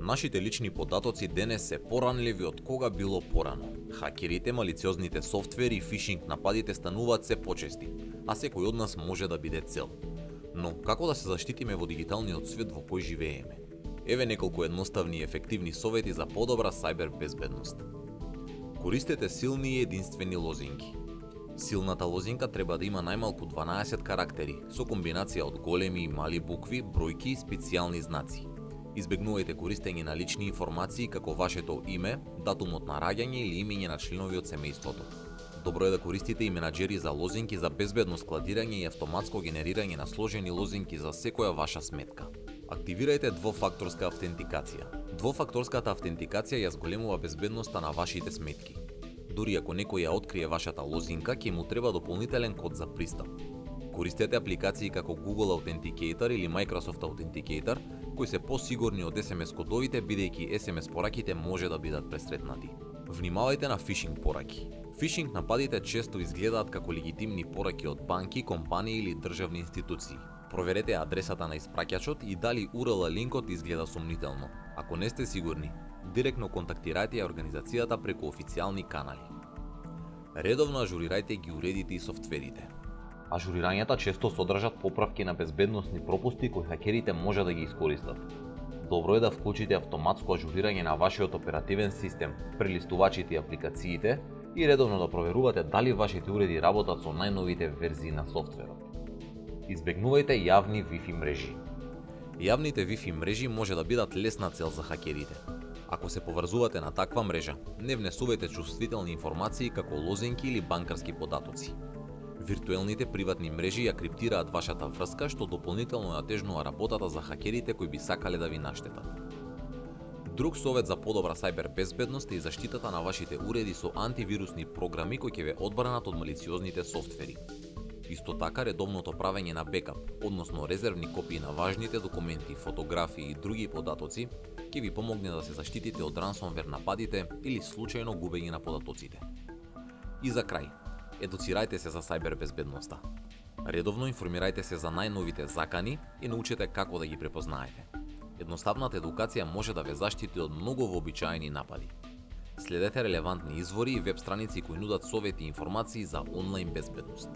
Нашите лични податоци денес се поранливи од кога било порано. Хакерите, малициозните софтвери и фишинг нападите стануваат се почести, а секој од нас може да биде цел. Но како да се заштитиме во дигиталниот свет во кој живееме? Еве неколку едноставни и ефективни совети за подобра сајбер безбедност. Користете силни и единствени лозинки. Силната лозинка треба да има најмалку 12 карактери со комбинација од големи и мали букви, бројки и специјални знаци. Избегнувајте користење на лични информации како вашето име, датумот на раѓање или имење на членови од семејството. Добро е да користите и менаџери за лозинки за безбедно складирање и автоматско генерирање на сложени лозинки за секоја ваша сметка. Активирајте двофакторска автентикација. Двофакторската автентикација ја зголемува безбедноста на вашите сметки. Дури ако некој ја открие вашата лозинка, ќе му треба дополнителен код за пристап. Користете апликации како Google Authenticator или Microsoft Authenticator, кои се посигурни од SMS кодовите, бидејќи SMS пораките може да бидат пресретнати. Внимавајте на фишинг пораки. Фишинг нападите често изгледаат како легитимни пораки од банки, компании или државни институции. Проверете адресата на испраќачот и дали URL линкот изгледа сомнително. Ако не сте сигурни, директно контактирајте ја организацијата преку официјални канали. Редовно ажурирајте ги уредите и софтверите. Ажурирањата често содржат поправки на безбедносни пропусти кои хакерите може да ги искористат. Добро е да вклучите автоматско ажурирање на вашиот оперативен систем, прелистувачите и апликациите и редовно да проверувате дали вашите уреди работат со најновите верзии на софтверот. Избегнувајте јавни Wi-Fi мрежи. Јавните Wi-Fi мрежи може да бидат лесна цел за хакерите. Ако се поврзувате на таква мрежа, не внесувајте чувствителни информации како лозинки или банкарски податоци. Виртуелните приватни мрежи ја криптираат вашата врска, што дополнително натежнува работата за хакерите кои би сакале да ви наштетат. Друг совет за подобра сајбер безбедност е и заштитата на вашите уреди со антивирусни програми кои ќе ве одбранат од малициозните софтвери. Исто така, редовното правење на бекап, односно резервни копии на важните документи, фотографии и други податоци, ќе ви помогне да се заштитите од рансомвер нападите или случајно губење на податоците. И за крај, едуцирајте се за сајбер безбедноста. Редовно информирајте се за најновите закани и научете како да ги препознаете. Едноставната едукација може да ве заштити од многу вообичаени напади. Следете релевантни извори и веб страници кои нудат совети и информации за онлайн безбедност.